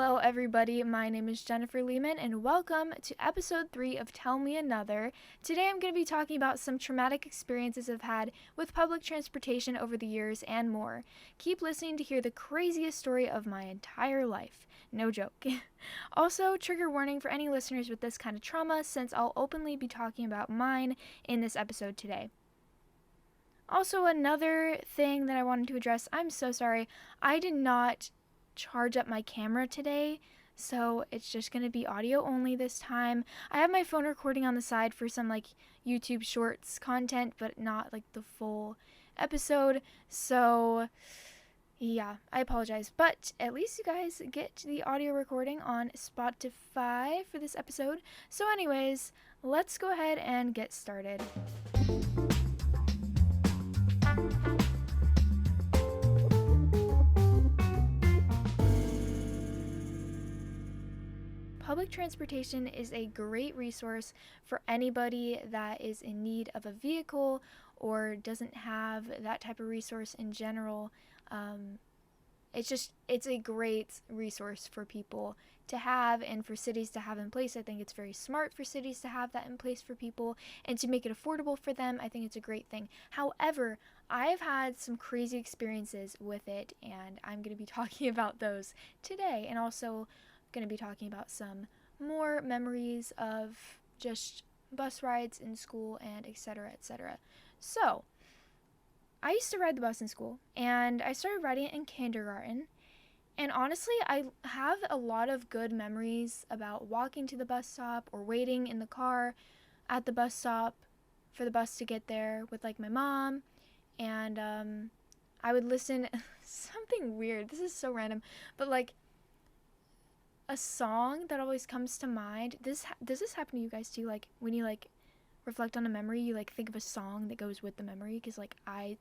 Hello everybody, my name is Jennifer Lehman and welcome to episode 3 of Tell Me Another. Today I'm going to be talking about some traumatic experiences I've had with public transportation over the years and more. Keep listening to hear the craziest story of my entire life. No joke. Also, trigger warning for any listeners with this kind of trauma since I'll openly be talking about mine in this episode today. Also, another thing that I wanted to address, I'm so sorry, I did not charge up my camera today, so it's just going to be audio only this time. I have my phone recording on the side for some YouTube shorts content, but not the full episode, so yeah, I apologize, but at least you guys get the audio recording on Spotify for this episode. So anyways, let's go ahead and get started. Public transportation is a great resource for anybody that is in need of a vehicle or doesn't have that type of resource in general. It's a great resource for people to have and for cities to have in place. I think it's very smart for cities to have that in place for people and to make it affordable for them. I think it's a great thing. However, I've had some crazy experiences with it, and I'm going to be talking about those today, and also going to be talking about some more memories of just bus rides in school and etc. etc. So, I used to ride the bus in school, and I started riding it in kindergarten. And honestly, I have a lot of good memories about walking to the bus stop or waiting in the car at the bus stop for the bus to get there with my mom. And I would listen something weird. This is so random, but a song that always comes to mind. Does this happen to you guys too? When you reflect on a memory, you think of a song that goes with the memory? Because I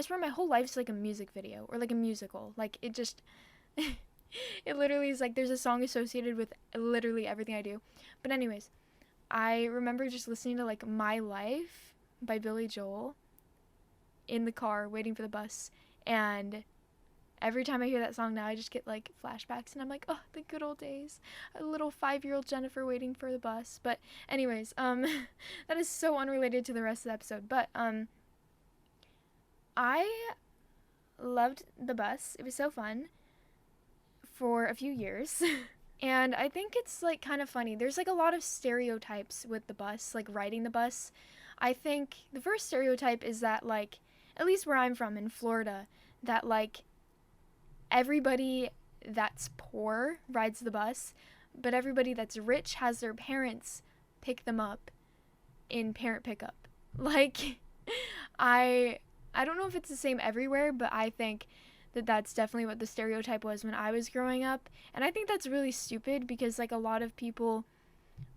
swear my whole life's like a music video or a musical. It just it literally is there's a song associated with literally everything I do. But anyways, I remember just listening to My Life by Billy Joel in the car waiting for the bus, and every time I hear that song now, I just get flashbacks, and I'm oh, the good old days. A little 5-year-old Jennifer waiting for the bus. But anyways, that is so unrelated to the rest of the episode. But I loved the bus. It was so fun for a few years. And I think it's kind of funny. There's a lot of stereotypes with the bus, riding the bus. I think the first stereotype is that at least where I'm from in Florida, that everybody that's poor rides the bus, but everybody that's rich has their parents pick them up in parent pickup. I don't know if it's the same everywhere, but I think that that's definitely what the stereotype was when I was growing up. And I think that's really stupid because a lot of people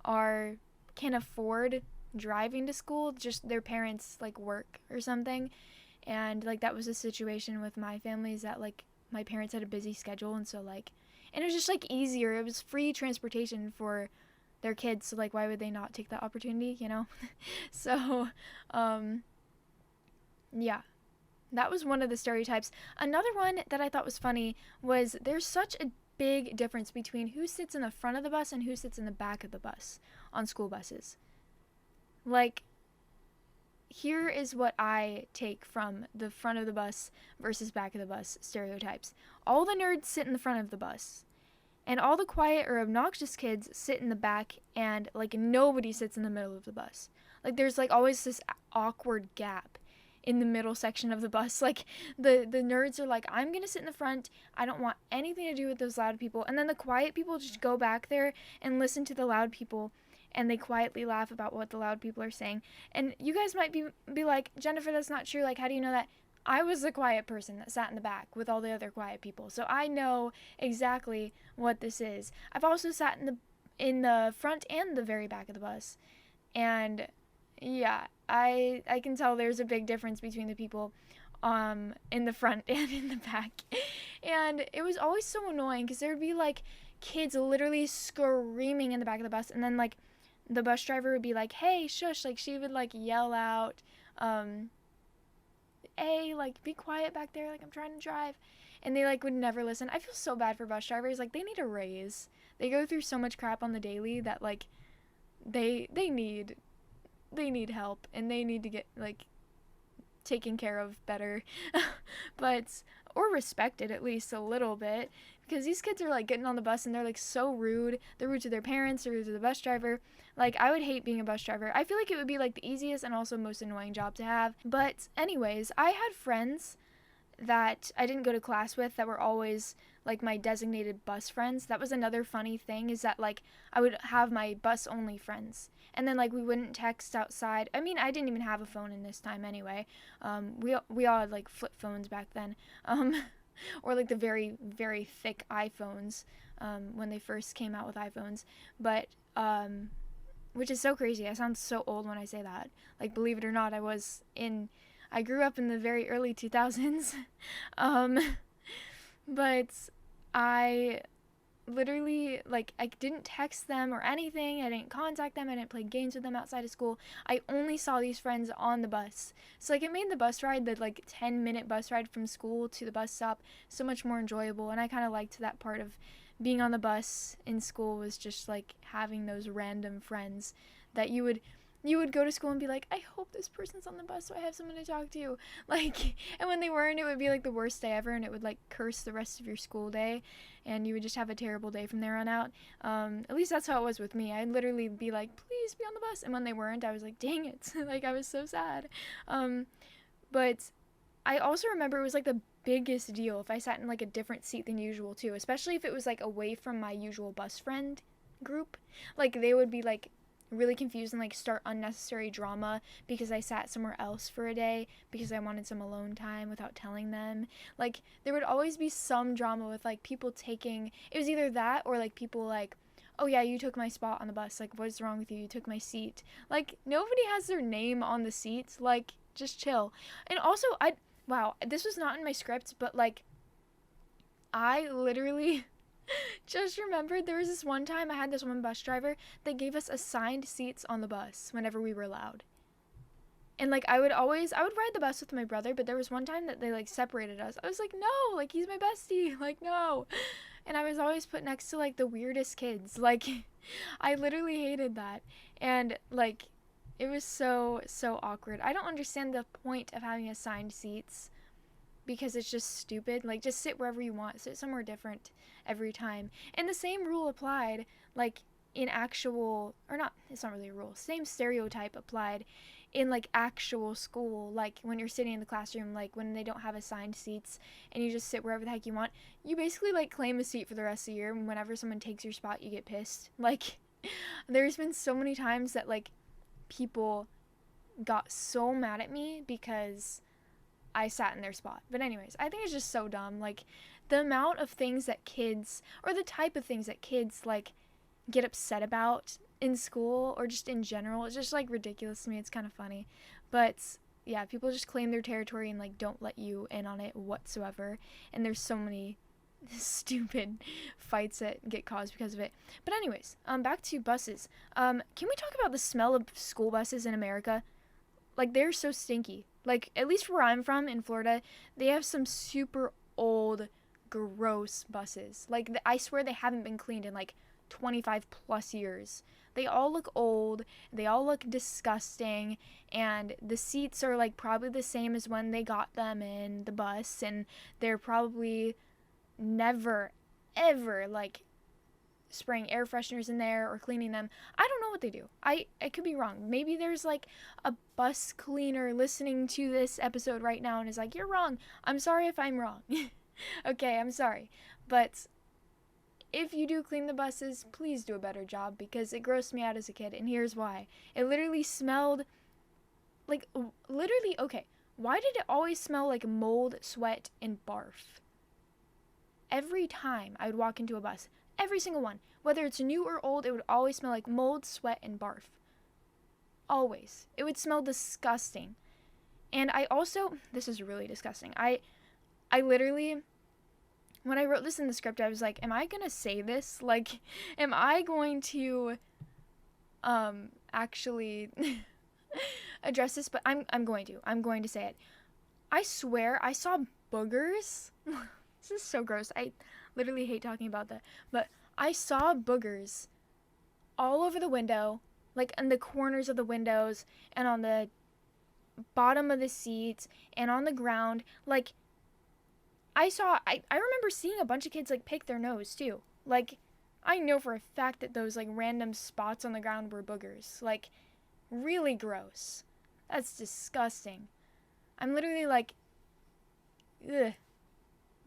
can afford driving to school, just their parents work or something. And that was a situation with my family, is that my parents had a busy schedule, and so and it was just easier. It was free transportation for their kids, so why would they not take that opportunity, So yeah, that was one of the stereotypes. Another one that I thought was funny was there's such a big difference between who sits in the front of the bus and who sits in the back of the bus on school buses. Here is what I take from the front of the bus versus back of the bus stereotypes. All the nerds sit in the front of the bus, and all the quiet or obnoxious kids sit in the back, and nobody sits in the middle of the bus. There's always this awkward gap in the middle section of the bus. The nerds are I'm gonna sit in the front. I don't want anything to do with those loud people. And then the quiet people just go back there and listen to the loud people, and they quietly laugh about what the loud people are saying. And you guys might be like, Jennifer, that's not true. How do you know that? I was the quiet person that sat in the back with all the other quiet people, so I know exactly what this is. I've also sat in the front and the very back of the bus, and yeah, I can tell there's a big difference between the people in the front and in the back. And it was always so annoying because there would be kids literally screaming in the back of the bus, and then the bus driver would be hey, shush, she would yell out, hey, be quiet back there, I'm trying to drive. and they like would never listen. I feel so bad for bus drivers. Like, they need a raise. They go through so much crap on the daily that like they need help, and they need to get like taken care of better. But or respected at least a little bit, because these kids are like getting on the bus and they're like so rude. They're rude to their parents, they're rude to the bus driver. Like, I would hate being a bus driver. I feel like it would be like the easiest and also most annoying job to have. But anyways, I had friends that I didn't go to class with that were always like my designated bus friends. That was another funny thing, is that like I would have my bus only friends, and then like we wouldn't text outside. I mean, I didn't even have a phone in this time anyway. We all had like flip phones back then, or like the very very thick iPhones, when they first came out with iPhones. But which is so crazy. I sound so old when I say that. Like, believe it or not, I grew up in the very early 2000s. But I literally, like, I didn't text them or anything. I didn't contact them. I didn't play games with them outside of school. I only saw these friends on the bus. So, like, it made the bus ride, the, like, 10-minute bus ride from school to the bus stop, so much more enjoyable. And I kind of liked that part of being on the bus in school, was just, like, having those random friends that you would go to school and be like, I hope this person's on the bus so I have someone to talk to. Like, and when they weren't, it would be like the worst day ever, and it would like curse the rest of your school day, and you would just have a terrible day from there on out. At least that's how it was with me. I'd literally be like, please be on the bus. And when they weren't, I was like, dang it. Like, I was so sad. But I also remember it was like the biggest deal if I sat in like a different seat than usual too, especially if it was like away from my usual bus friend group. Like, they would be like really confused and like start unnecessary drama because I sat somewhere else for a day because I wanted some alone time without telling them. Like, there would always be some drama with like people taking, it was either that or like people like, oh yeah, you took my spot on the bus, like what's wrong with you, you took my seat. Like, nobody has their name on the seat, like just chill. And also, wow, this was not in my script, but like I literally just remembered there was this one time I had this one bus driver that gave us assigned seats on the bus whenever we were allowed. And like I would ride the bus with my brother, but there was one time that they like separated us. I was like, no, like he's my bestie, like no. And I was always put next to like the weirdest kids. Like, I literally hated that. And like it was so awkward. I don't understand the point of having assigned seats, because it's just stupid. Like, just sit wherever you want, sit somewhere different every time. And the same rule applied, like, in actual, or not, it's not really a rule, same stereotype applied in, like, actual school. Like, when you're sitting in the classroom, like, when they don't have assigned seats and you just sit wherever the heck you want, you basically, like, claim a seat for the rest of the year, and whenever someone takes your spot, you get pissed. Like, there's been so many times that, like, people got so mad at me because I sat in their spot. But anyways, I think it's just so dumb. Like, the amount of things that kids, or the type of things that kids, like, get upset about in school or just in general, it's just, like, ridiculous to me. It's kind of funny. But, yeah, people just claim their territory and, like, don't let you in on it whatsoever. And there's so many stupid fights that get caused because of it. But anyways, back to buses. Can we talk about the smell of school buses in America? Like, they're so stinky. Like, at least where I'm from in Florida, they have some super old, gross buses. Like, I swear they haven't been cleaned in, like, 25 plus years. They all look old, they all look disgusting, and the seats are, like, probably the same as when they got them in the bus, and they're probably never, ever, like, spraying air fresheners in there or cleaning them. I don't know what they do. I could be wrong. Maybe there's like a bus cleaner listening to this episode right now and is like, you're wrong. I'm sorry if I'm wrong. Okay, I'm sorry. But if you do clean the buses, please do a better job, because it grossed me out as a kid, and here's why. It literally smelled like, literally, okay, why did it always smell like mold, sweat, and barf? Every time I would walk into a bus, every single one, whether it's new or old, it would always smell like mold, sweat, and barf. Always. It would smell disgusting. And I also, this is really disgusting. I literally, when I wrote this in the script, I was like, am I going to say this? Like, am I going to actually address this? But I'm going to say it. I swear I saw boogers This is so gross. I literally hate talking about that. But I saw boogers all over the window, like in the corners of the windows and on the bottom of the seats and on the ground. Like, I remember seeing a bunch of kids like pick their nose too. Like, I know for a fact that those like random spots on the ground were boogers. Like, really gross. That's disgusting. I'm literally like, ugh,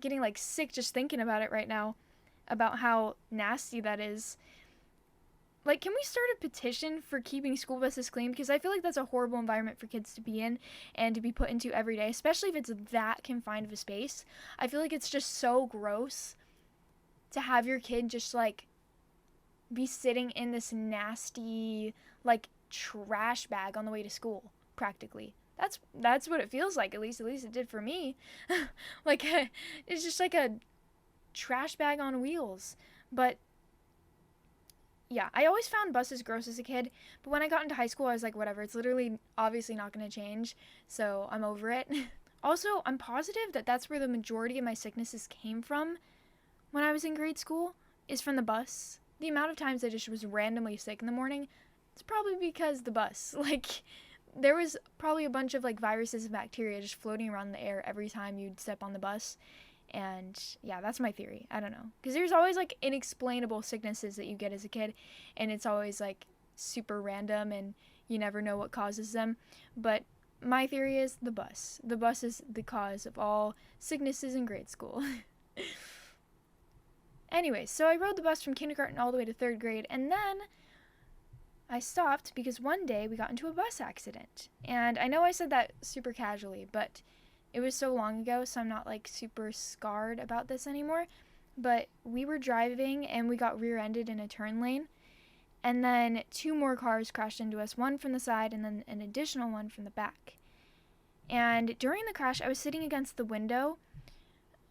getting like sick just thinking about it right now, about how nasty that is. Like, can we start a petition for keeping school buses clean? Because I feel like that's a horrible environment for kids to be in and to be put into every day, especially if it's that confined of a space. I feel like it's just so gross to have your kid just like be sitting in this nasty like trash bag on the way to school, practically. That's what it feels like. At least it did for me. Like, it's just like a trash bag on wheels. But yeah, I always found buses gross as a kid, but when I got into high school, I was like, whatever, it's literally obviously not going to change, so I'm over it. Also, I'm positive that that's where the majority of my sicknesses came from when I was in grade school, is from the bus. The amount of times I just was randomly sick in the morning, it's probably because the bus. Like, there was probably a bunch of like viruses and bacteria just floating around in the air every time you'd step on the bus. And yeah, that's my theory. I don't know. Because there's always like inexplainable sicknesses that you get as a kid, and it's always like super random and you never know what causes them. But my theory is the bus. The bus is the cause of all sicknesses in grade school. Anyway, so I rode the bus from kindergarten all the way to third grade, and then I stopped because one day we got into a bus accident. And I know I said that super casually, but it was so long ago, so I'm not like super scarred about this anymore. But we were driving and we got rear-ended in a turn lane. And then 2 more cars crashed into us, one from the side and then an additional one from the back. And during the crash, I was sitting against the window,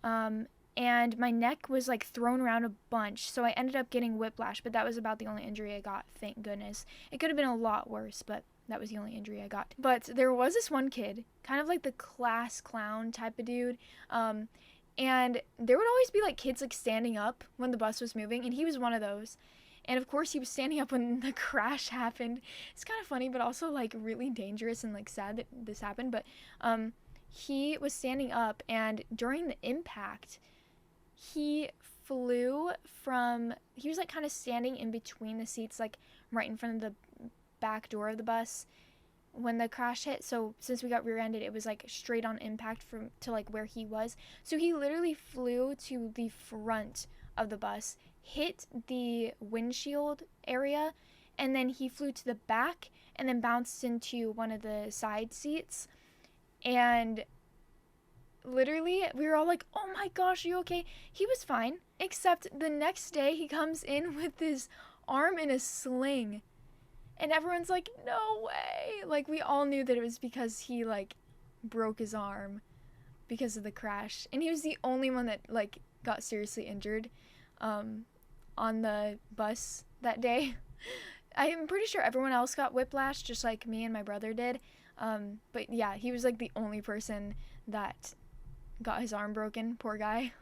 and my neck was like thrown around a bunch, so I ended up getting whiplash, but that was about the only injury I got, thank goodness. It could have been a lot worse, but that was the only injury I got. But there was this one kid, kind of like the class clown type of dude, and there would always be like kids like standing up when the bus was moving, and he was one of those. And of course he was standing up when the crash happened. It's kind of funny, but also like really dangerous and like sad that this happened. But he was standing up, and during the impact, he was like kind of standing in between the seats, like right in front of the back door of the bus when the crash hit. So since we got rear-ended, it was like straight on impact to like where he was. So he literally flew to the front of the bus, hit the windshield area, and then he flew to the back and then bounced into one of the side seats. And literally, we were all like, oh my gosh, are you okay? He was fine, except the next day he comes in with his arm in a sling. And everyone's like, no way. Like, we all knew that it was because he, like, broke his arm because of the crash. And he was the only one that, like, got seriously injured on the bus that day. I'm pretty sure everyone else got whiplash, just like me and my brother did. But yeah, he was, like, the only person that got his arm broken. Poor guy.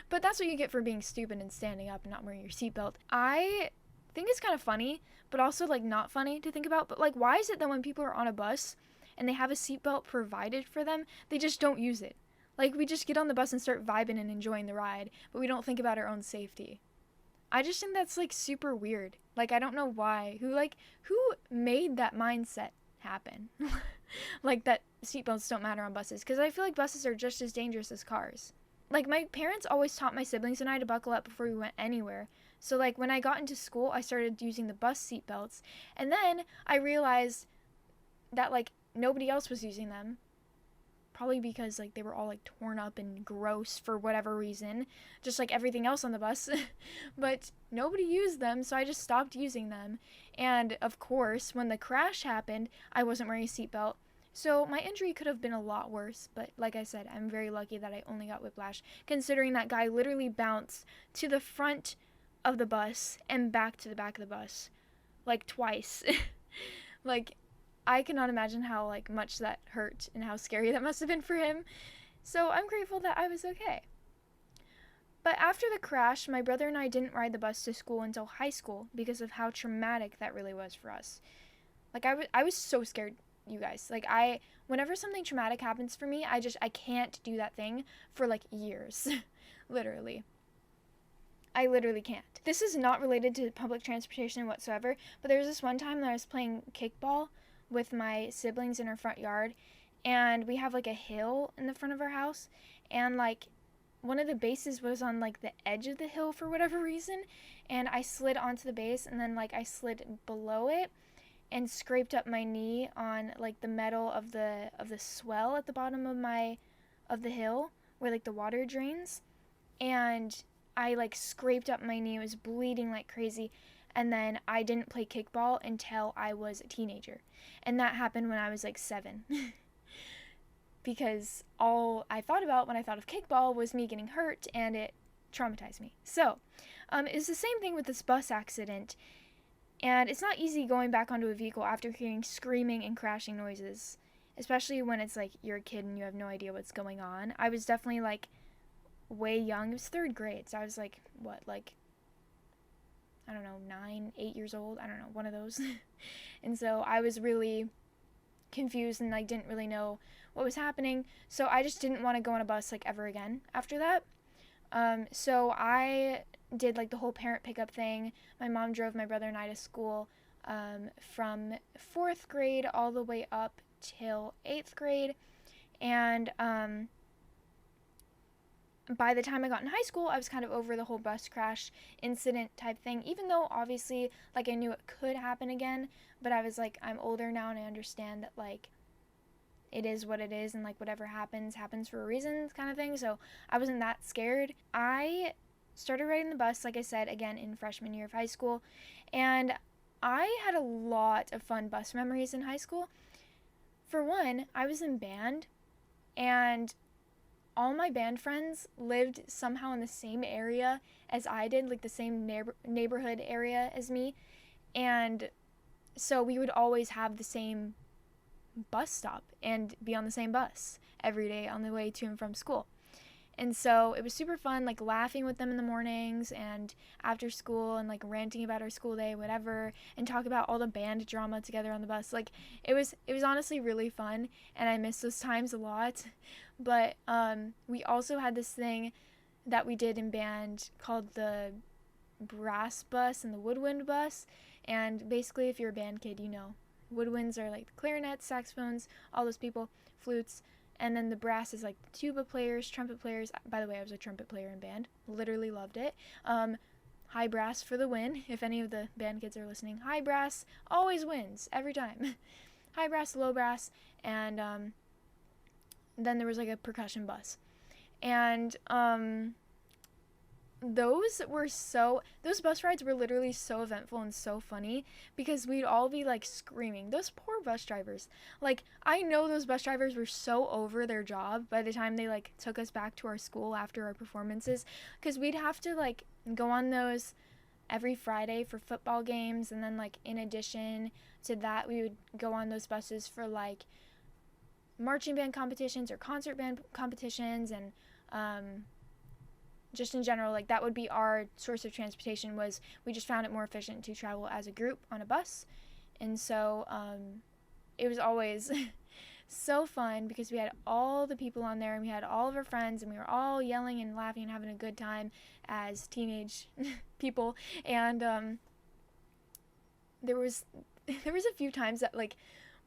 But that's what you get for being stupid and standing up and not wearing your seatbelt. I think it's kind of funny, but also like not funny to think about. But like, why is it that when people are on a bus and they have a seatbelt provided for them, they just don't use it? Like, we just get on the bus and start vibing and enjoying the ride, but we don't think about our own safety. I just think that's like super weird. Like, I don't know why. Who made that mindset happen? Like, that seatbelts don't matter on buses, because I feel like buses are just as dangerous as cars. Like, my parents always taught my siblings and I to buckle up before we went anywhere. So, like, when I got into school, I started using the bus seatbelts. And then I realized that, like, nobody else was using them. Probably because, like, they were all, like, torn up and gross for whatever reason. Just like everything else on the bus. But nobody used them, so I just stopped using them. And, of course, when the crash happened, I wasn't wearing a seatbelt. So my injury could have been a lot worse, but like I said, I'm very lucky that I only got whiplash, considering that guy literally bounced to the front of the bus and back to the back of the bus, like twice. Like, I cannot imagine how like much that hurt and how scary that must have been for him. So I'm grateful that I was okay. But after the crash, my brother and I didn't ride the bus to school until high school because of how traumatic that really was for us. Like I was so scared, you guys. Like whenever something traumatic happens for me, I can't do that thing for like years. Literally. I literally can't. This is not related to public transportation whatsoever, but there was this one time that I was playing kickball with my siblings in our front yard, and we have like a hill in the front of our house, and like one of the bases was on like the edge of the hill for whatever reason, and I slid onto the base, and then like I slid below it and scraped up my knee on like the metal of the swell at the bottom of the hill where like the water drains, and I like scraped up my knee. It was bleeding like crazy. And then I didn't play kickball until I was a teenager. And that happened when I was like 7. Because all I thought about when I thought of kickball was me getting hurt, and it traumatized me. So, it's the same thing with this bus accident. And it's not easy going back onto a vehicle after hearing screaming and crashing noises, especially when it's like you're a kid and you have no idea what's going on. I was definitely like way young. It was 3rd grade, so I was like, what, like, I don't know, 9, 8 years old. I don't know, one of those. And so I was really confused and like didn't really know what was happening. So I just didn't want to go on a bus like ever again after that. So I did like the whole parent pickup thing. My mom drove my brother and I to school from 4th grade all the way up till 8th grade. And by the time I got in high school, I was kind of over the whole bus crash incident type thing, even though obviously like I knew it could happen again, but I was like, I'm older now and I understand that like it is what it is, and like whatever happens for a reason kind of thing. So I wasn't that scared. I started riding the bus, like I said, again in freshman year of high school, and I had a lot of fun bus memories in high school. For one, I was in band, and all my band friends lived somehow in the same area as I did, like the same neighborhood area as me, and so we would always have the same bus stop and be on the same bus every day on the way to and from school. And so it was super fun, like laughing with them in the mornings and after school, and like ranting about our school day, whatever, and talk about all the band drama together on the bus. Like it was honestly really fun, and I miss those times a lot. But we also had this thing that we did in band called the brass bus and the woodwind bus. And basically, if you're a band kid, you know, woodwinds are like the clarinets, saxophones, all those people, flutes. And then the brass is like the tuba players, trumpet players. By the way, I was a trumpet player in band. Literally loved it. High brass for the win. If any of the band kids are listening, high brass always wins every time. High brass, low brass, and then there was like a percussion bus. And those bus rides were literally so eventful and so funny because we'd all be like screaming. Those poor bus drivers. Like, I know those bus drivers were so over their job by the time they like took us back to our school after our performances, because we'd have to like go on those every Friday for football games, and then like in addition to that we would go on those buses for like marching band competitions or concert band competitions, and just in general, like that would be our source of transportation. Was we just found it more efficient to travel as a group on a bus. And so it was always so fun because we had all the people on there and we had all of our friends and we were all yelling and laughing and having a good time as teenage people. And there was a few times that like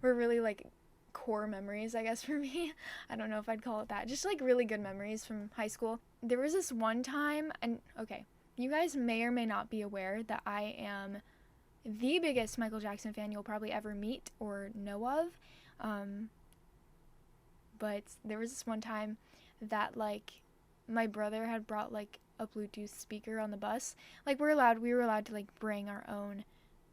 were really like core memories, I guess, for me. I don't know if I'd call it that. Just like really good memories from high school. There was this one time, and okay, you guys may or may not be aware that I am the biggest Michael Jackson fan you'll probably ever meet or know of. But there was this one time that like my brother had brought like a Bluetooth speaker on the bus. Like we were allowed to like bring our own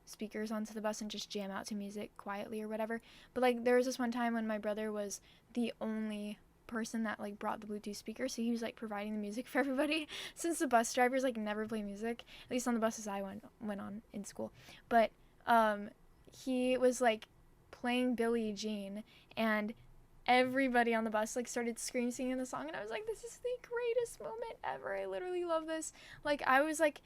speakers onto the bus and just jam out to music quietly or whatever. But like there was this one time when my brother was the only person that like brought the Bluetooth speaker, so he was like providing the music for everybody, since the bus drivers like never play music, at least on the buses I went on in school. But he was like playing Billie Jean, and everybody on the bus like started scream singing the song, and I was like, this is the greatest moment ever. I literally love this. Like, I was like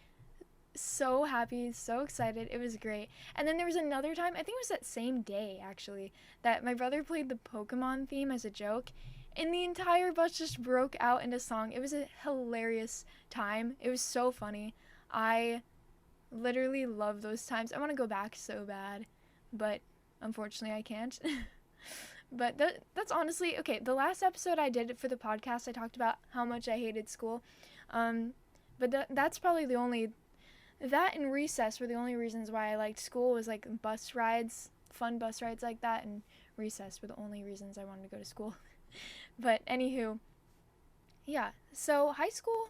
so happy, so excited. It was great. And then there was another time, I think it was that same day actually, that my brother played the Pokemon theme as a joke, and the entire bus just broke out into song. It was a hilarious time. It was so funny. I literally love those times. I want to go back so bad, but unfortunately I can't. But that's honestly okay. The last episode I did for the podcast, I talked about how much I hated school. But that's probably the only, that and recess were the only reasons why I liked school. Was like bus rides, fun bus rides like that, and recess were the only reasons I wanted to go to school. But anywho, yeah. So high school,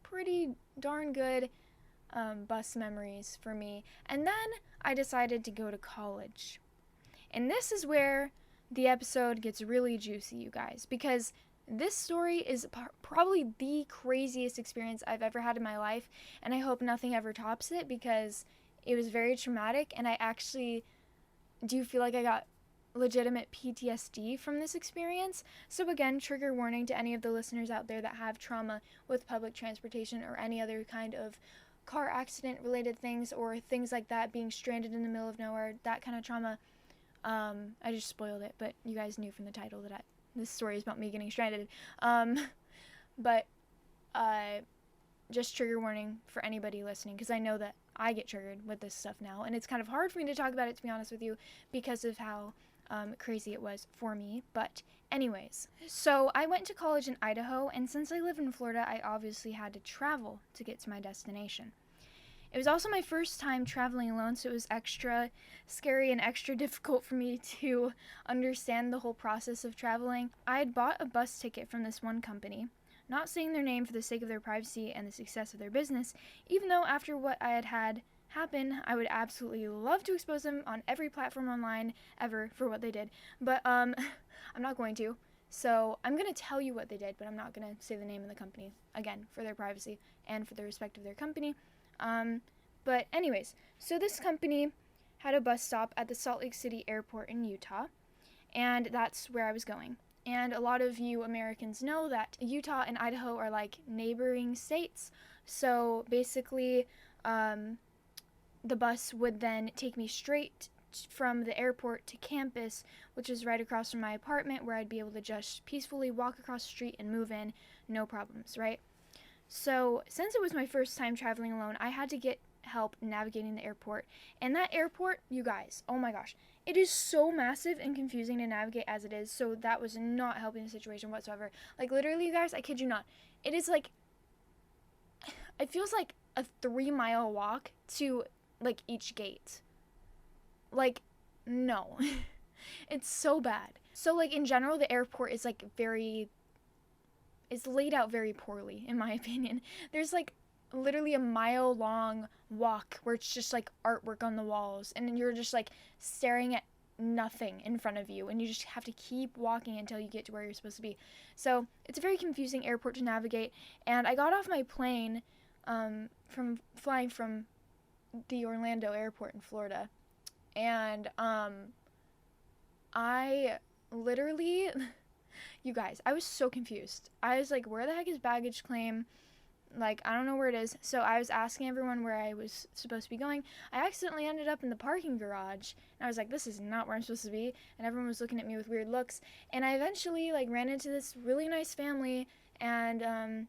pretty darn good bus memories for me. And then I decided to go to college. And this is where the episode gets really juicy, you guys, because this story is probably the craziest experience I've ever had in my life, and I hope nothing ever tops it, because it was very traumatic, and I actually do feel like I got legitimate PTSD from this experience. So again, trigger warning to any of the listeners out there that have trauma with public transportation or any other kind of car accident related things, or things like that, being stranded in the middle of nowhere, that kind of trauma. I just spoiled it, but you guys knew from the title that this story is about me getting stranded. But just trigger warning for anybody listening, because I know that I get triggered with this stuff now, and it's kind of hard for me to talk about it, to be honest with you, because of how crazy it was for me. But anyways, so I went to college in Idaho, and since I live in Florida, I obviously had to travel to get to my destination. It was also my first time traveling alone, so it was extra scary and extra difficult for me to understand the whole process of traveling. I had bought a bus ticket from this one company, not saying their name for the sake of their privacy and the success of their business, even though after what I had had happen, I would absolutely love to expose them on every platform online ever for what they did. But I'm not going to. So I'm going to tell you what they did, but I'm not going to say the name of the company, again, for their privacy and for the respect of their company. But anyways, so this company had a bus stop at the Salt Lake City airport in Utah, and that's where I was going. And a lot of you Americans know that Utah and Idaho are like neighboring states. So basically, the bus would then take me straight from the airport to campus, which is right across from my apartment, where I'd be able to just peacefully walk across the street and move in, no problems, right? So since it was my first time traveling alone, I had to get help navigating the airport. And that airport, you guys, oh my gosh, it is so massive and confusing to navigate as it is. So that was not helping the situation whatsoever. Like, literally, you guys, I kid you not, it is like, it feels like a 3-mile walk to like each gate. Like, no. It's so bad. So like in general, the airport is like it's laid out very poorly, in my opinion. There's like literally a mile-long walk where it's just like artwork on the walls, and you're just like staring at nothing in front of you, and you just have to keep walking until you get to where you're supposed to be. So it's a very confusing airport to navigate. And I got off my plane from flying from the Orlando airport in Florida, and I literally you guys, I was so confused. I was like, where the heck is baggage claim? Like, I don't know where it is. So I was asking everyone where I was supposed to be going. I accidentally ended up in the parking garage, and I was like, this is not where I'm supposed to be. And everyone was looking at me with weird looks. And I eventually like ran into this really nice family, and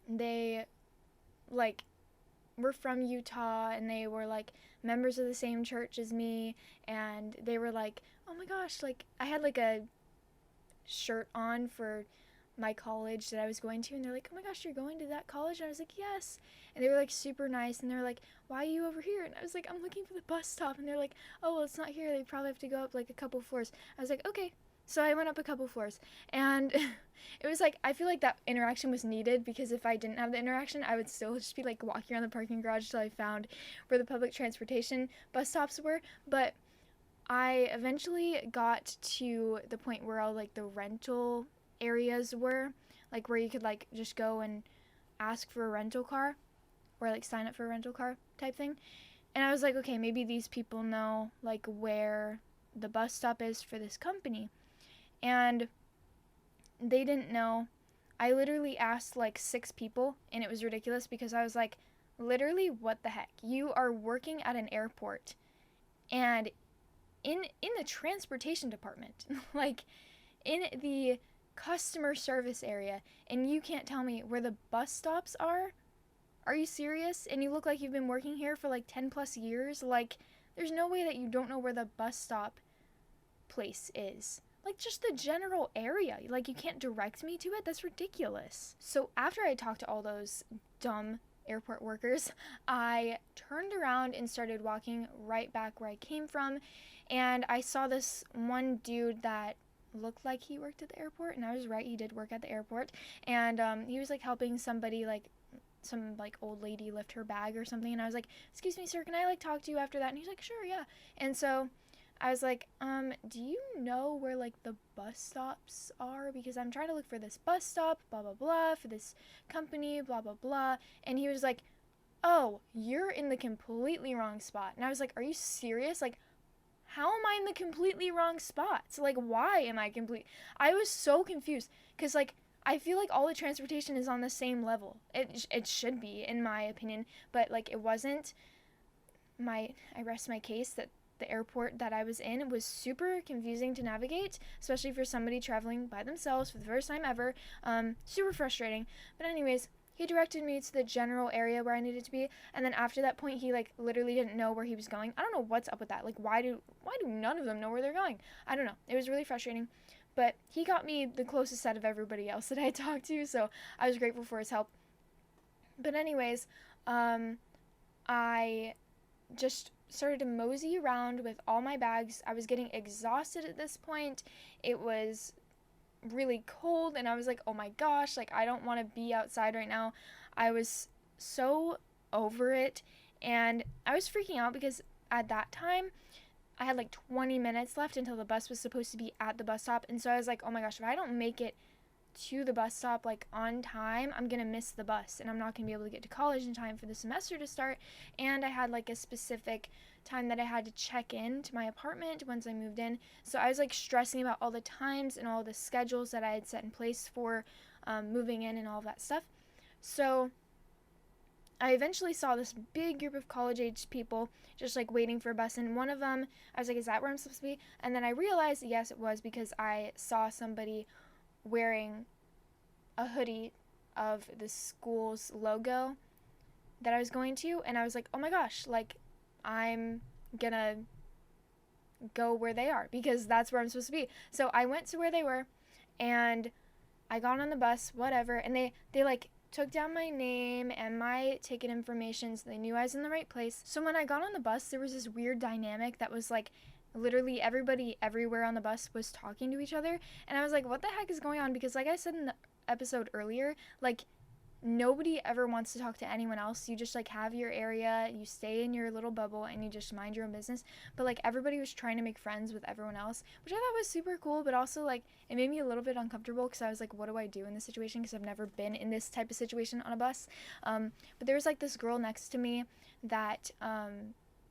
they like were from Utah, and they were like members of the same church as me, and they were like, oh my gosh, like I had like a shirt on for my college that I was going to, and they're like, oh my gosh, you're going to that college? And I was like, yes. And they were like super nice, and they were like, why are you over here? And I was like, I'm looking for the bus stop. And they're like, oh, well, it's not here, they probably have to go up like a couple floors. I was like, okay. So I went up a couple floors, and it was like, I feel like that interaction was needed, because if I didn't have the interaction, I would still just be like walking around the parking garage till I found where the public transportation bus stops were. But I eventually got to the point where all like the rental areas were, like where you could like just go and ask for a rental car, or like sign up for a rental car type thing. And I was like, okay, maybe these people know like where the bus stop is for this company. and they didn't know. I literally asked like 6 people, and it was ridiculous because I was like, literally, what the heck? You are working at an airport and in the transportation department, like in the customer service area, and you can't tell me where the bus stops are? Are you serious? And you look like you've been working here for like 10 plus years? Like, there's no way that you don't know where the bus stop place is. Like, just the general area. Like, you can't direct me to it? That's ridiculous. So, after I talked to all those dumb airport workers, I turned around and started walking right back where I came from. And I saw this one dude that looked like he worked at the airport. And I was right, he did work at the airport. And he was like helping somebody, like, some like old lady lift her bag or something, and I was like, excuse me sir, can I like talk to you after that? And he's like, sure, yeah. And so I was like, do you know where like the bus stops are, because I'm trying to look for this bus stop, blah blah blah, for this company, blah blah blah. And he was like, oh, you're in the completely wrong spot. And I was like, are you serious? Like, how am I in the completely wrong spot? So like, why am I I was so confused, because like I feel like all the transportation is on the same level. It should be, in my opinion, but like it wasn't. I rest my case that the airport that I was in was super confusing to navigate, especially for somebody traveling by themselves for the first time ever. Super frustrating. But anyways, he directed me to the general area where I needed to be, and then after that point, he like literally didn't know where he was going. I don't know what's up with that. Like, why do none of them know where they're going? I don't know. It was really frustrating. But he got me the closest set of everybody else that I talked to, so I was grateful for his help. But anyways, I just started to mosey around with all my bags. I was getting exhausted at this point. It was really cold, and I was like, oh my gosh, like I don't want to be outside right now. I was so over it, and I was freaking out because at that time I had like 20 minutes left until the bus was supposed to be at the bus stop. And so I was like, oh my gosh, if I don't make it to the bus stop like on time, I'm going to miss the bus and I'm not going to be able to get to college in time for the semester to start. And I had like a specific time that I had to check in to my apartment once I moved in. So I was like stressing about all the times and all the schedules that I had set in place for moving in and all of that stuff. So I eventually saw this big group of college-age people just like waiting for a bus, and one of them, I was like, is that where I'm supposed to be? And then I realized, yes, it was, because I saw somebody wearing a hoodie of the school's logo that I was going to, and I was like, oh my gosh, like, I'm gonna go where they are, because that's where I'm supposed to be. So I went to where they were, and I got on the bus, whatever, and they like took down my name and my ticket information, so they knew I was in the right place. So when I got on the bus, there was this weird dynamic that was like literally everybody everywhere on the bus was talking to each other, and I was like, what the heck is going on? Because like I said in the episode earlier, like nobody ever wants to talk to anyone else. You just like have your area, you stay in your little bubble, and you just mind your own business. But like everybody was trying to make friends with everyone else, which I thought was super cool, but also like it made me a little bit uncomfortable, because I was like, what do I do in this situation? Because I've never been in this type of situation on a bus. But there was like this girl next to me that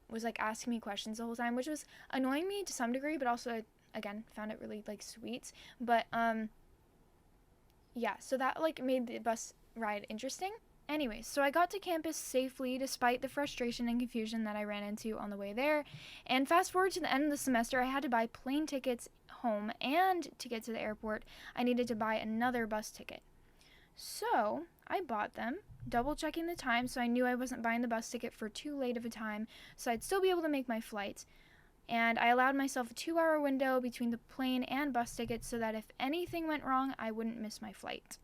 was like asking me questions the whole time, which was annoying me to some degree, but also again found it really like sweet. But yeah, so that like made the bus ride interesting. Anyways, so I got to campus safely despite the frustration and confusion that I ran into on the way there. And fast forward to the end of the semester, I had to buy plane tickets home, and to get to the airport, I needed to buy another bus ticket. So I bought them, double checking the time so I knew I wasn't buying the bus ticket for too late of a time, so I'd still be able to make my flight. And I allowed myself a 2-hour window between the plane and bus tickets so that if anything went wrong, I wouldn't miss my flight.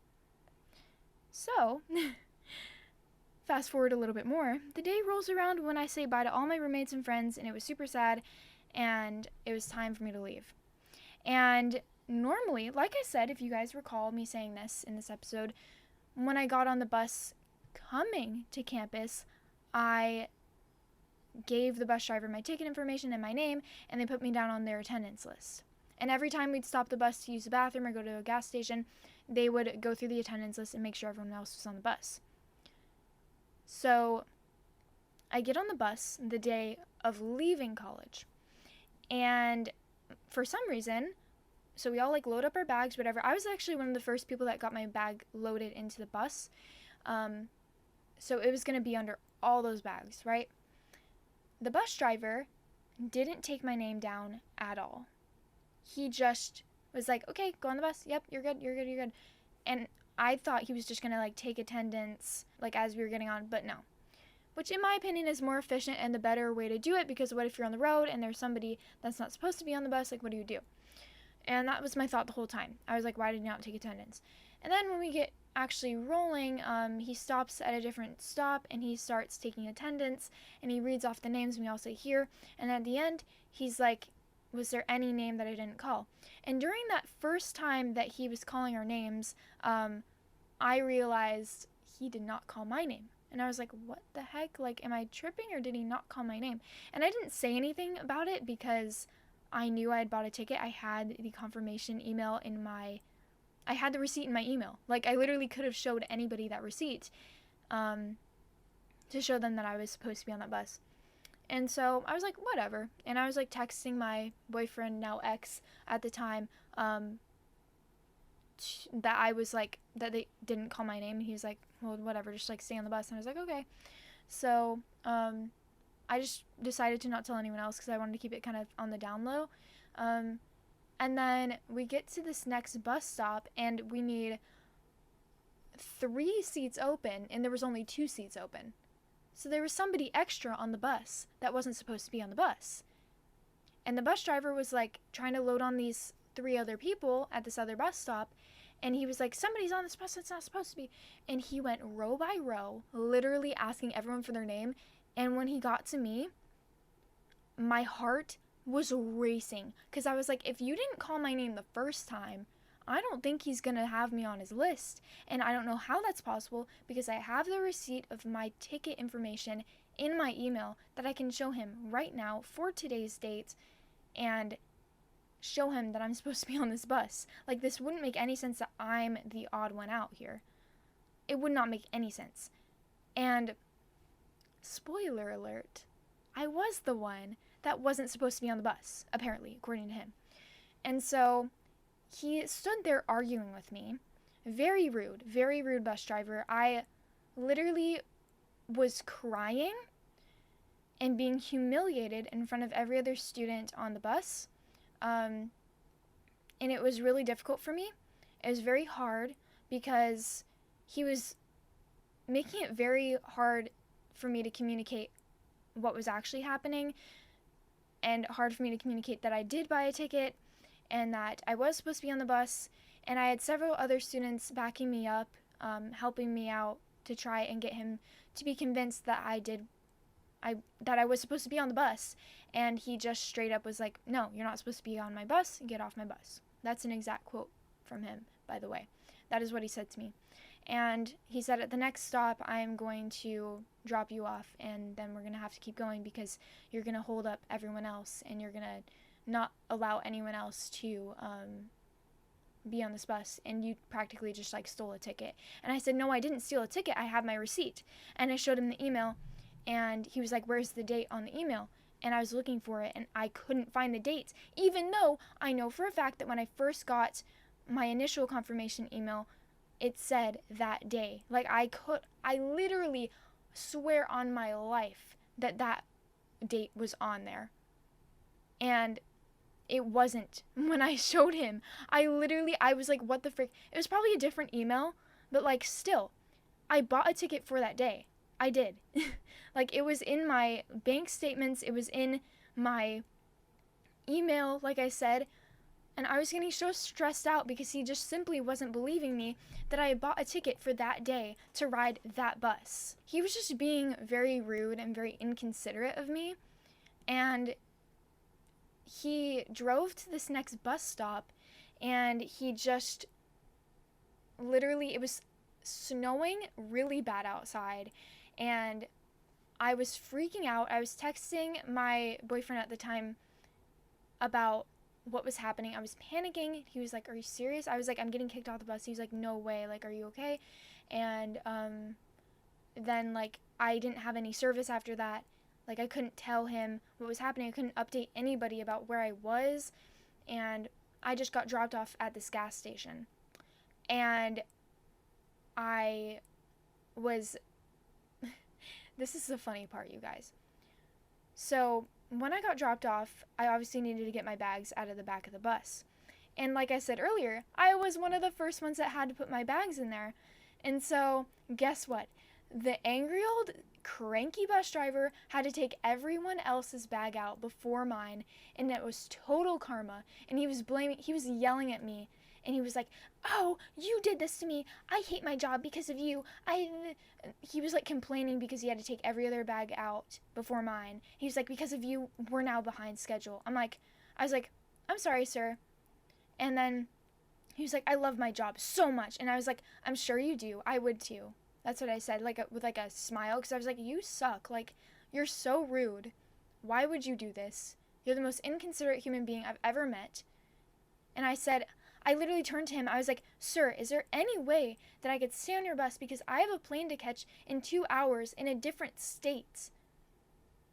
So, fast forward a little bit more, the day rolls around when I say bye to all my roommates and friends, and it was super sad, and it was time for me to leave. And normally, like I said, if you guys recall me saying this in this episode, when I got on the bus coming to campus, I gave the bus driver my ticket information and my name, and they put me down on their attendance list. And every time we'd stop the bus to use the bathroom or go to a gas station, they would go through the attendance list and make sure everyone else was on the bus. So I get on the bus the day of leaving college, and for some reason, so we all like load up our bags, whatever. I was actually one of the first people that got my bag loaded into the bus. So it was going to be under all those bags, right? The bus driver didn't take my name down at all. He just was like, okay, go on the bus. Yep, you're good, you're good, you're good. And I thought he was just going to like take attendance like as we were getting on, but no. Which in my opinion is more efficient and the better way to do it, because what if you're on the road and there's somebody that's not supposed to be on the bus? Like, what do you do? And that was my thought the whole time. I was like, why did he not take attendance? And then when we get actually rolling, he stops at a different stop and he starts taking attendance and he reads off the names, and we all say here. And at the end, he's like, was there any name that I didn't call? And during that first time that he was calling our names, I realized he did not call my name. And I was like, what the heck? Like, am I tripping, or did he not call my name? And I didn't say anything about it because I knew I had bought a ticket. I had the confirmation email I had the receipt in my email. Like, I literally could have showed anybody that receipt to show them that I was supposed to be on that bus. And so I was like, whatever. And I was like texting my boyfriend, now ex, at the time, that I was like, that they didn't call my name. And he was like, well, whatever, just like stay on the bus. And I was like, okay. So I just decided to not tell anyone else because I wanted to keep it kind of on the down low. And then we get to this next bus stop and we need 3 seats open, and there was only 2 seats open. So there was somebody extra on the bus that wasn't supposed to be on the bus. And the bus driver was like trying to load on these 3 other people at this other bus stop. And he was like, somebody's on this bus that's not supposed to be. And he went row by row, literally asking everyone for their name. And when he got to me, my heart was racing. Because I was like, if you didn't call my name the first time, I don't think he's going to have me on his list. And I don't know how that's possible, because I have the receipt of my ticket information in my email that I can show him right now for today's date and show him that I'm supposed to be on this bus. Like, this wouldn't make any sense that I'm the odd one out here. It would not make any sense. And spoiler alert, I was the one that wasn't supposed to be on the bus, apparently, according to him. And so he stood there arguing with me. Very rude bus driver. I literally was crying and being humiliated in front of every other student on the bus. And it was really difficult for me. It was very hard because he was making it very hard for me to communicate what was actually happening, and hard for me to communicate that I did buy a ticket and that I was supposed to be on the bus. And I had several other students backing me up, helping me out to try and get him to be convinced that I was supposed to be on the bus. And he just straight up was like, no, you're not supposed to be on my bus. Get off my bus. That's an exact quote from him, by the way. That is what he said to me. And he said, at the next stop, I'm going to drop you off, and then we're going to have to keep going because you're going to hold up everyone else, and you're going to not allow anyone else to be on this bus, and you practically just like stole a ticket. And I said, no, I didn't steal a ticket. I have my receipt. And I showed him the email, and he was like, where's the date on the email? And I was looking for it, and I couldn't find the dates, even though I know for a fact that when I first got my initial confirmation email, it said that day. Like, I literally swear on my life that that date was on there. And it wasn't when I showed him. I was like, what the frick? It was probably a different email, but like, still, I bought a ticket for that day. I did. Like, it was in my bank statements. It was in my email, like I said. And I was getting so stressed out because he just simply wasn't believing me that I had bought a ticket for that day to ride that bus. He was just being very rude and very inconsiderate of me. And he drove to this next bus stop, and he just literally, it was snowing really bad outside, and I was freaking out. I was texting my boyfriend at the time about what was happening. I was panicking. He was like, are you serious? I was like, I'm getting kicked off the bus. He was like, no way. Like, are you okay? And then, like, I didn't have any service after that. Like, I couldn't tell him what was happening. I couldn't update anybody about where I was. And I just got dropped off at this gas station. And I was, this is the funny part, you guys. So when I got dropped off, I obviously needed to get my bags out of the back of the bus. And like I said earlier, I was one of the first ones that had to put my bags in there. And so, guess what? The angry old cranky bus driver had to take everyone else's bag out before mine, and it was total karma. And he was yelling at me, and he was like, "Oh, you did this to me. I hate my job because of you. He was like complaining because he had to take every other bag out before mine. He was like, "Because of you, we're now behind schedule." I was like, "I'm sorry, sir." And then he was like, "I love my job so much." And I was like, "I'm sure you do. I would too." That's what I said, with a smile, because I was like, "You suck. Like, you're so rude. Why would you do this? You're the most inconsiderate human being I've ever met." And I literally turned to him. I was like, "Sir, is there any way that I could stay on your bus because I have a plane to catch in 2 hours in a different state?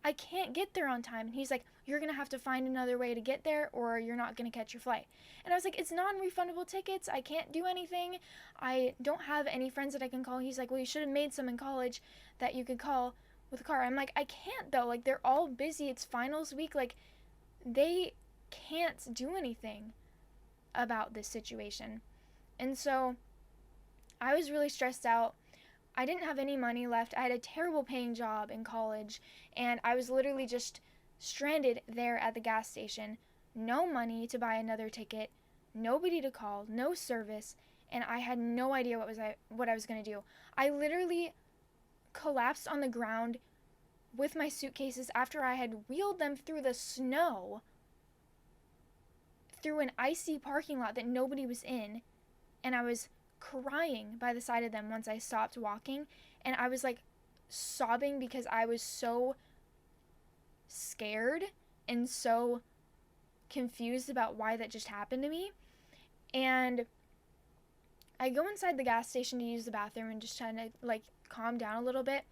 I can't get there on time." And he's like, "You're going to have to find another way to get there or you're not going to catch your flight." And I was like, "It's non-refundable tickets. I can't do anything. I don't have any friends that I can call." He's like, "Well, you should have made some in college that you could call with a car." I'm like, "I can't though. Like, they're all busy. It's finals week. Like, they can't do anything about this situation." And so I was really stressed out. I didn't have any money left. I had a terrible paying job in college, and I was literally just stranded there at the gas station. No money to buy another ticket, nobody to call, no service, and I had no idea what I was going to do. I literally collapsed on the ground with my suitcases after I had wheeled them through the snow through an icy parking lot that nobody was in, and I was crying by the side of them once I stopped walking, and I was like sobbing because I was so scared and so confused about why that just happened to me. And I go inside the gas station to use the bathroom and just trying to like calm down a little bit,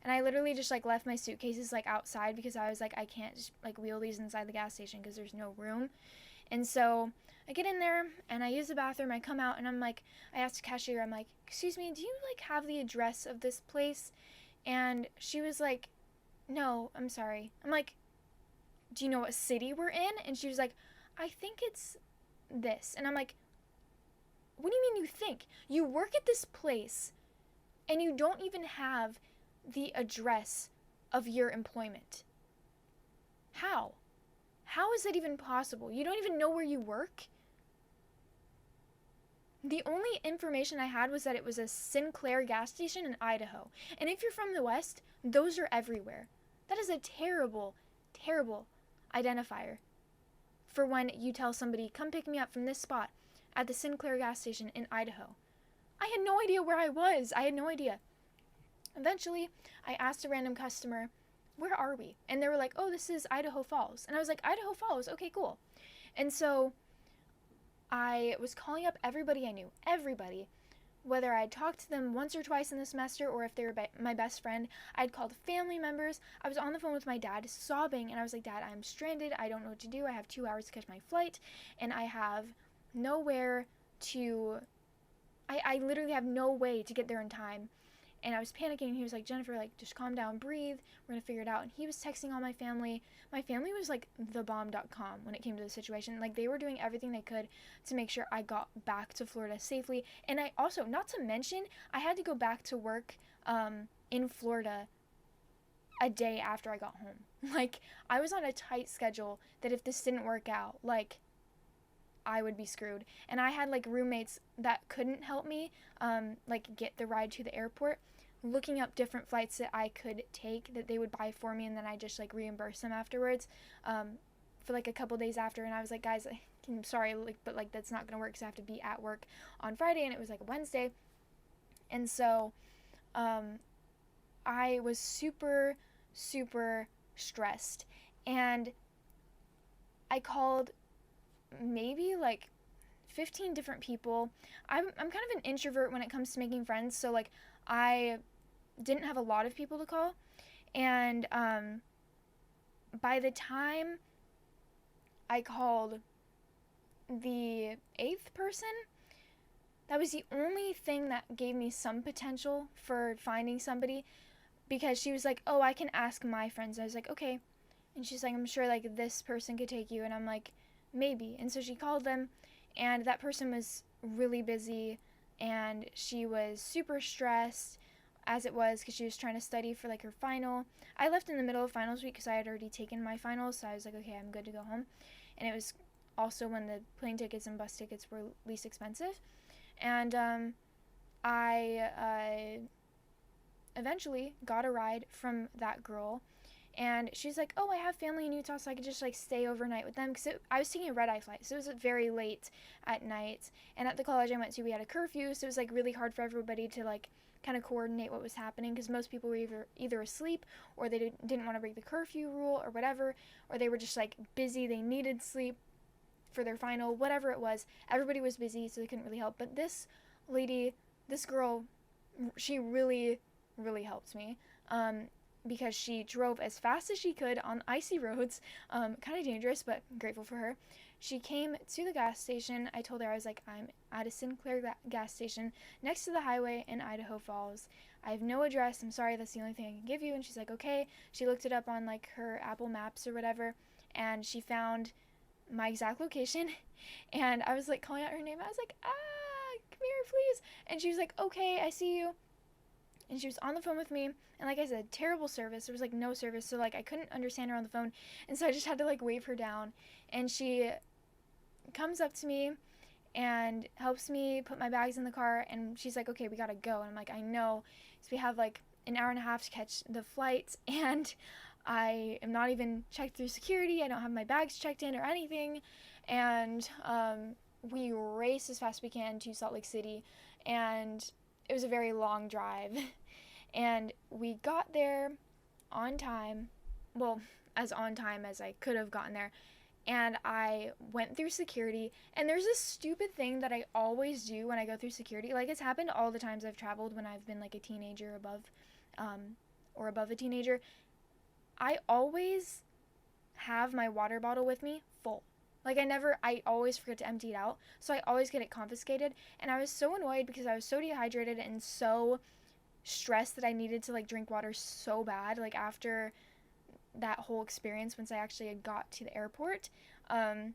and I literally just like left my suitcases like outside because I was like, I can't just like wheel these inside the gas station because there's no room. And so I get in there and I use the bathroom. I come out and I asked the cashier, I'm like, "Excuse me, do you like have the address of this place?" And she was like, "No, I'm sorry." I'm like, "Do you know what city we're in?" And she was like, "I think it's this." And I'm like, "What do you mean you think? You work at this place and you don't even have the address of your employment. How? How is that even possible? You don't even know where you work?" The only information I had was that it was a Sinclair gas station in Idaho. And if you're from the West, those are everywhere. That is a terrible, terrible identifier for when you tell somebody, "Come pick me up from this spot at the Sinclair gas station in Idaho." I had no idea where I was. I had no idea. Eventually, I asked a random customer, "Where are we?" And they were like, "Oh, this is Idaho Falls." And I was like, "Idaho Falls? Okay, cool." And so I was calling up everybody I knew, everybody. Whether I'd talked to them once or twice in the semester or if they were my best friend, I'd called family members. I was on the phone with my dad sobbing, and I was like, "Dad, I'm stranded. I don't know what to do. I have 2 hours to catch my flight, and I have nowhere to, I literally have no way to get there in time." And I was panicking, and he was like, "Jennifer, like, just calm down, breathe. We're going to figure it out." And he was texting all my family. My family was like thebomb.com when it came to the situation. Like, they were doing everything they could to make sure I got back to Florida safely. And I also, not to mention, I had to go back to work in Florida a day after I got home. Like, I was on a tight schedule that if this didn't work out, like, I would be screwed. And I had like roommates that couldn't help me like get the ride to the airport, looking up different flights that I could take that they would buy for me, and then I just like reimburse them afterwards for like a couple days after. And I was like, "Guys, I'm sorry, like, but like that's not gonna work because I have to be at work on Friday," and it was like Wednesday. And so I was super stressed, and I called maybe like 15 different people. I'm kind of an introvert when it comes to making friends, so like I didn't have a lot of people to call. And by the time I called the 8th person, that was the only thing that gave me some potential for finding somebody, because she was like, oh, I can ask my friends. I was like, okay. And she's like, I'm sure like this person could take you. And I'm like, maybe. And so she called them, and that person was really busy, and she was super stressed as it was because she was trying to study for like her final. I left in the middle of finals week because I had already taken my finals, so I was like, okay, I'm good to go home. And it was also when the plane tickets and bus tickets were least expensive. And I eventually got a ride from that girl, and she's like, oh, I have family in Utah, so I could just like stay overnight with them, because I was taking a red eye flight, so it was very late at night, and at the college I went to, we had a curfew, so it was like really hard for everybody to like kind of coordinate what was happening, because most people were either asleep, or they didn't want to break the curfew rule or whatever, or they were just like busy, they needed sleep for their final, whatever it was. Everybody was busy, so they couldn't really help. But this lady, this girl, she really, really helped me, because she drove as fast as she could on icy roads, kind of dangerous, but grateful for her. She came to the gas station. I told her, I was like, I'm at a Sinclair gas station next to the highway in Idaho Falls. I have no address. I'm sorry, that's the only thing I can give you. And she's like, okay. She looked it up on like her Apple Maps or whatever, and she found my exact location. And I was like calling out her name. I was like, come here, please. And she was like, okay, I see you. And she was on the phone with me, and like I said, terrible service. There was like no service, so like I couldn't understand her on the phone, and so I just had to like wave her down. And she comes up to me and helps me put my bags in the car, and she's like, okay, we gotta go. And I'm like, I know, so we have like an hour and a half to catch the flight, and I am not even checked through security. I don't have my bags checked in or anything. And we race as fast as we can to Salt Lake City, and it was a very long drive. And we got there on time, well, as on time as I could have gotten there. And I went through security, and there's this stupid thing that I always do when I go through security. Like, it's happened all the times I've traveled when I've been like a teenager or above a teenager. I always have my water bottle with me full. Like, I always forget to empty it out, so I always get it confiscated. And I was so annoyed because I was so dehydrated and so stressed that I needed to like drink water so bad, like after that whole experience once I actually had got to the airport. And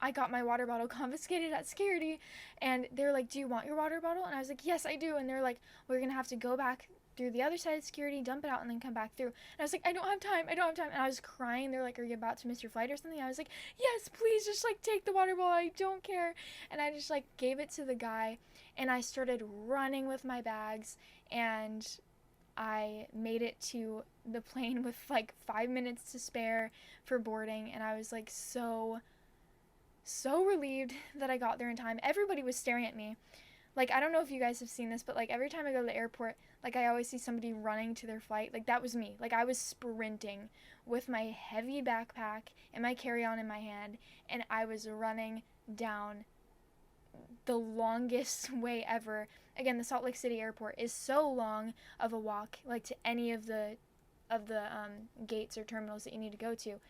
I got my water bottle confiscated at security, and they were like, do you want your water bottle? And I was like, yes, I do. And they're like, we're gonna have to go back through the other side of security, dump it out, and then come back through. And I was like, I don't have time. And I was crying. They're like, are you about to miss your flight or something? I was like, yes, please, just like take the water bottle. I don't care. And I just like gave it to the guy, and I started running with my bags, and I made it to the plane with like 5 minutes to spare for boarding. And I was like so relieved that I got there in time. Everybody was staring at me. Like, I don't know if you guys have seen this, but like every time I go to the airport, like I always see somebody running to their flight. Like, that was me. Like, I was sprinting with my heavy backpack and my carry-on in my hand, and I was running down the longest way ever. Again, the Salt Lake City airport is so long of a walk, like to any of the gates or terminals that you need to go to.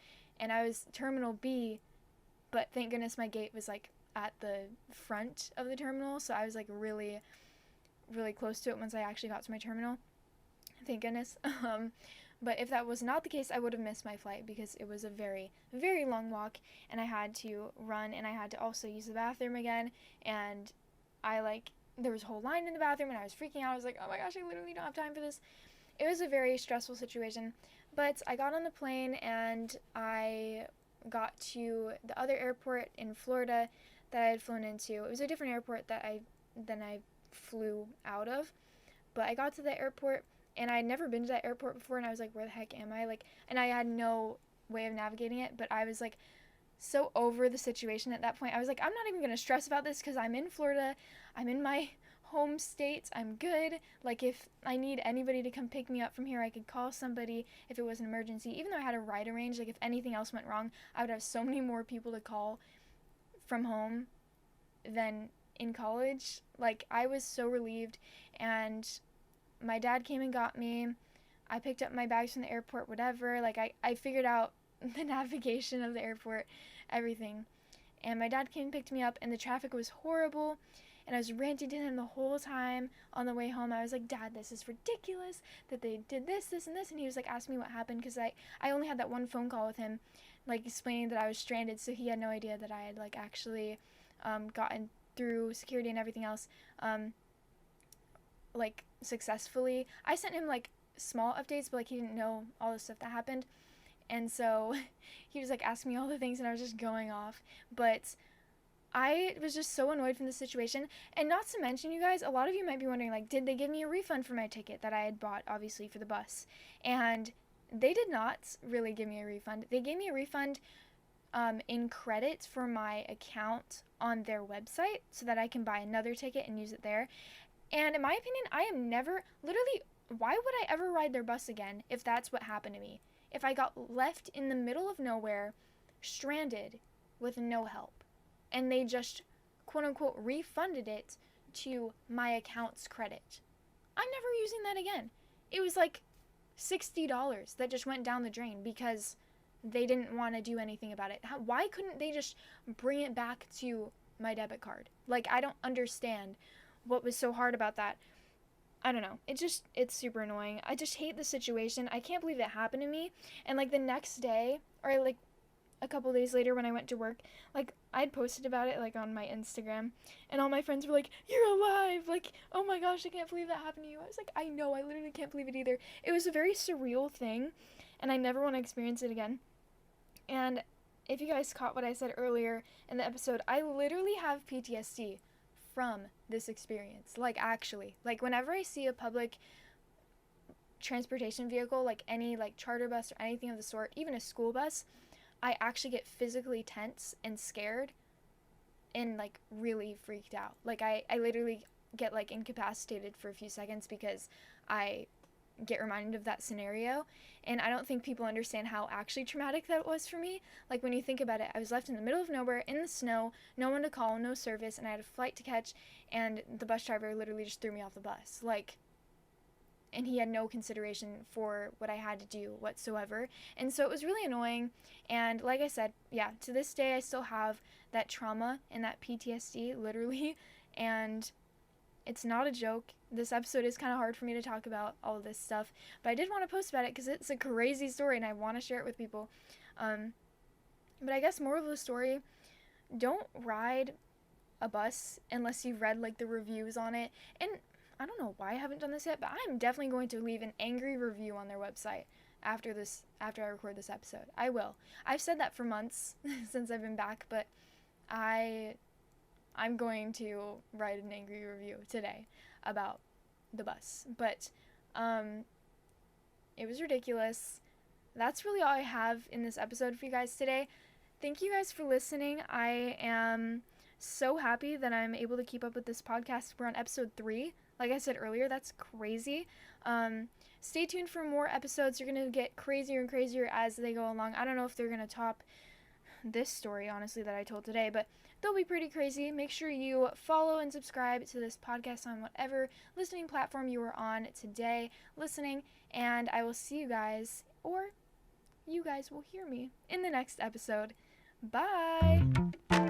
And I was Terminal B, but thank goodness my gate was like at the front of the terminal, so I was like really, really close to it once I actually got to my terminal. Thank goodness. But if that was not the case, I would have missed my flight because it was a very, very long walk, and I had to run, and I had to also use the bathroom again, and there was a whole line in the bathroom, and I was freaking out. I was like, oh my gosh, I literally don't have time for this. It was a very stressful situation, but I got on the plane, and I got to the other airport in Florida that I had flown into. It was a different airport than I flew out of, but I got to the airport, and I had never been to that airport before, and I was like, where the heck am I? Like, and I had no way of navigating it, but I was like so over the situation at that point. I was like, I'm not even gonna stress about this because I'm in Florida, I'm in my home state, I'm good. Like, if I need anybody to come pick me up from here, I could call somebody if it was an emergency. Even though I had a ride arranged, like if anything else went wrong, I would have so many more people to call from home than in college. Like, I was so relieved, and my dad came and got me. I picked up my bags from the airport, whatever. Like, I figured out the navigation of the airport, everything. And my dad came and picked me up, and the traffic was horrible. And I was ranting to him the whole time on the way home. I was like, Dad, this is ridiculous that they did this, this, and this. And he was like, asking me what happened, because I only had that one phone call with him, like, explaining that I was stranded. So he had no idea that I had, like, actually gotten through security and everything else, like, successfully. I sent him, like, small updates, but, like, he didn't know all the stuff that happened. And so he was, like, asking me all the things, and I was just going off. But I was just so annoyed from the situation. And not to mention, you guys, a lot of you might be wondering, like, did they give me a refund for my ticket that I had bought, obviously, for the bus? And they did not really give me a refund. They gave me a refund in credit for my account on their website so that I can buy another ticket and use it there. And in my opinion, I am never, literally, why would I ever ride their bus again if that's what happened to me? If I got left in the middle of nowhere, stranded, with no help, and they just, quote-unquote, refunded it to my account's credit. I'm never using that again. It was like $60 that just went down the drain because they didn't want to do anything about it. Why couldn't they just bring it back to my debit card? Like, I don't understand what was so hard about that. I don't know. It's super annoying. I just hate the situation. I can't believe it happened to me. And, like, the next day, or, like, a couple days later when I went to work, like, I had posted about it, like, on my Instagram, and all my friends were like, you're alive! Like, oh my gosh, I can't believe that happened to you. I was like, I know, I literally can't believe it either. It was a very surreal thing, and I never want to experience it again. And if you guys caught what I said earlier in the episode, I literally have PTSD from this experience. Like, actually. Like, whenever I see a public transportation vehicle, like any, like, charter bus or anything of the sort, even a school bus, I actually get physically tense and scared and, like, really freaked out. Like, I literally get, like, incapacitated for a few seconds because I get reminded of that scenario. And I don't think people understand how actually traumatic that was for me. Like, when you think about it, I was left in the middle of nowhere, in the snow, no one to call, no service, and I had a flight to catch, and the bus driver literally just threw me off the bus. Like, and he had no consideration for what I had to do whatsoever. And so it was really annoying. And like I said, yeah, to this day I still have that trauma and that PTSD, literally. And it's not a joke. This episode is kind of hard for me to talk about all of this stuff, but I did want to post about it because it's a crazy story and I want to share it with people. But I guess moral of the story, don't ride a bus unless you've read, like, the reviews on it. And I don't know why I haven't done this yet, but I'm definitely going to leave an angry review on their website after I record this episode. I will. I've said that for months since I've been back, but I'm going to write an angry review today about the bus. But it was ridiculous. That's really all I have in this episode for you guys today. Thank you guys for listening. I am so happy that I'm able to keep up with this podcast. We're on episode 3. Like I said earlier, that's crazy. Stay tuned for more episodes. You're going to get crazier and crazier as they go along. I don't know if they're going to top this story, honestly, that I told today, but they'll be pretty crazy. Make sure you follow and subscribe to this podcast on whatever listening platform you are on today listening, and I will see you guys, or you guys will hear me, in the next episode. Bye!